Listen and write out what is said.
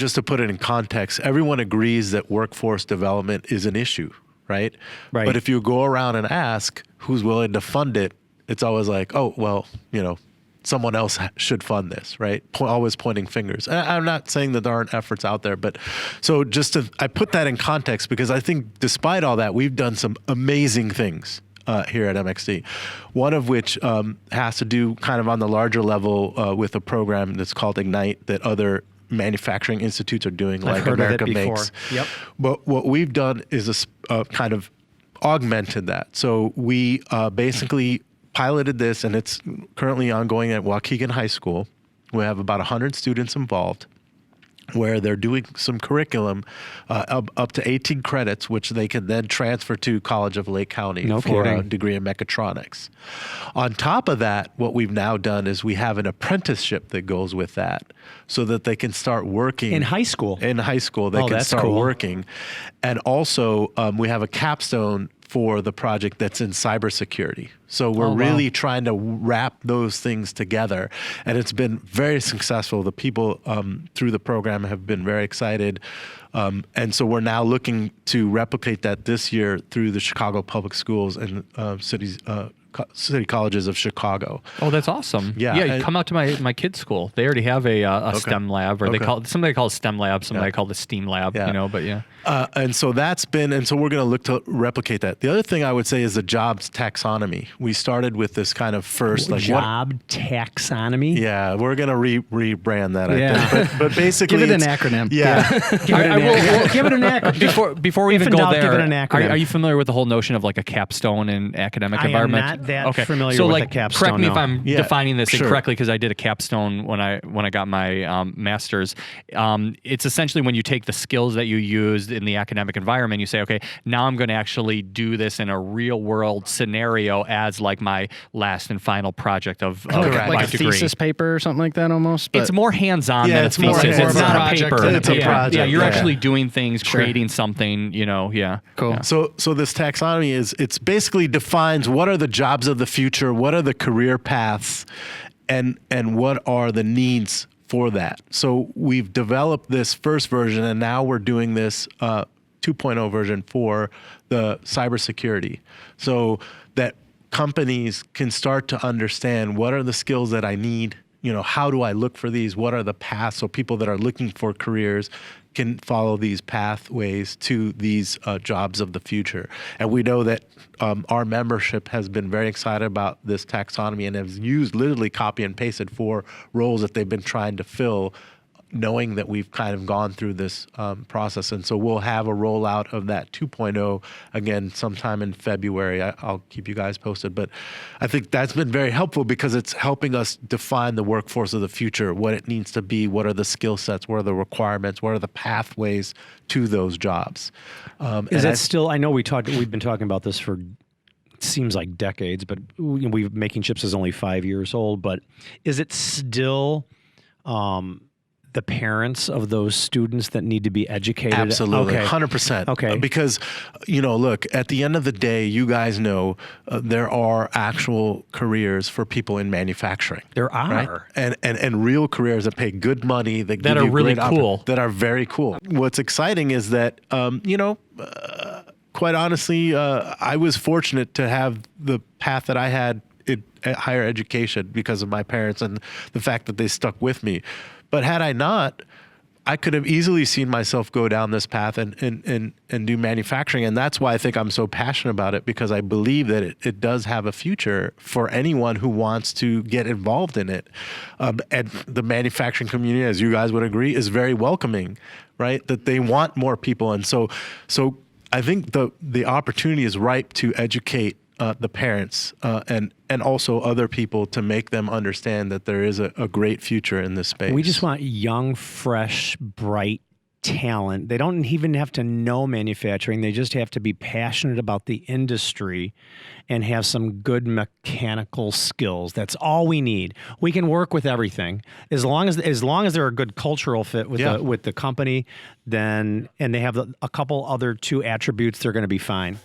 just to put it in context, everyone agrees that workforce development is an issue, right? Right. But if you go around and ask who's willing to fund it, it's always like, oh, well, someone else should fund this, right? Always pointing fingers. I'm not saying that there aren't efforts out there, but so I put that in context because I think despite all that, we've done some amazing things here at MXD. One of which has to do kind of on the larger level with a program that's called Ignite that other manufacturing institutes are doing, like America Makes. Yep. But what we've done is kind of augmented that. So we basically piloted this, and it's currently ongoing at Waukegan High School. We have about 100 students involved, where they're doing some curriculum up to 18 credits, which they can then transfer to College of Lake County for a degree in mechatronics. On top of that, what we've now done is we have an apprenticeship that goes with that so that they can start working. In high school? In high school, they can start working. And also, we have a capstone for the project that's in cybersecurity. So we're really trying to wrap those things together. And it's been very successful. The people through the program have been very excited. And so we're now looking to replicate that this year through the Chicago Public Schools and city colleges of Chicago. Oh, that's awesome. Yeah. Yeah, come out to my kids' school. They already have a STEM lab, or somebody calls it STEM lab, somebody call it STEAM lab, but yeah. And so we're going to look to replicate that. The other thing I would say is the jobs taxonomy. We started with this kind of first job taxonomy. Yeah, we're going to rebrand that. I think. But basically, give it an acronym. Yeah, give it an acronym. Before we even go there, give it an acronym. Are you familiar with the whole notion of like a capstone in academic environment? I am not that familiar so with like, a capstone. Correct me if I'm defining this sure. incorrectly, because I did a capstone when I got my master's. It's essentially when you take the skills that you used in the academic environment, you say, okay, now I'm going to actually do this in a real world scenario as like my last and final project of like a degree. thesis paper or something like that almost. It's more hands-on than a it's more thesis. It's not a paper. It's a project. Yeah, you're actually doing things, creating something, Cool. Yeah. So this taxonomy it's basically defines what are the jobs of the future, what are the career paths, and what are the needs for that. So we've developed this first version, and now we're doing this 2.0 version for the cybersecurity, so that companies can start to understand what are the skills that I need. How do I look for these? What are the paths? So people that are looking for careers can follow these pathways to these jobs of the future. And we know that our membership has been very excited about this taxonomy and has used literally copy and pasted for roles that they've been trying to fill, knowing that we've kind of gone through this process. And so we'll have a rollout of that 2.0 again sometime in February. I'll keep you guys posted. But I think that's been very helpful because it's helping us define the workforce of the future, what it needs to be, what are the skill sets, what are the requirements, what are the pathways to those jobs. Is that still, I know we've been talking about this for, it seems like decades, but Making Chips is only 5 years old, but is it still the parents of those students that need to be educated? Absolutely, okay. 100%. Okay. Because, look, at the end of the day, you guys know there are actual careers for people in manufacturing. There are. Right? And real careers that pay good money, that are really cool. That are very cool. What's exciting is that, quite honestly, I was fortunate to have the path that I had in higher education because of my parents and the fact that they stuck with me. But had I not, I could have easily seen myself go down this path and do manufacturing. And that's why I think I'm so passionate about it, because I believe that it does have a future for anyone who wants to get involved in it. And the manufacturing community, as you guys would agree, is very welcoming, right? That they want more people. And so I think the opportunity is ripe to educate the parents and also other people to make them understand that there is a great future in this space. We just want young, fresh, bright talent. They don't even have to know manufacturing. They just have to be passionate about the industry and have some good mechanical skills. That's all we need. We can work with everything as long as they're a good cultural fit with the company. Then and they have a couple other 2 attributes, they're going to be fine.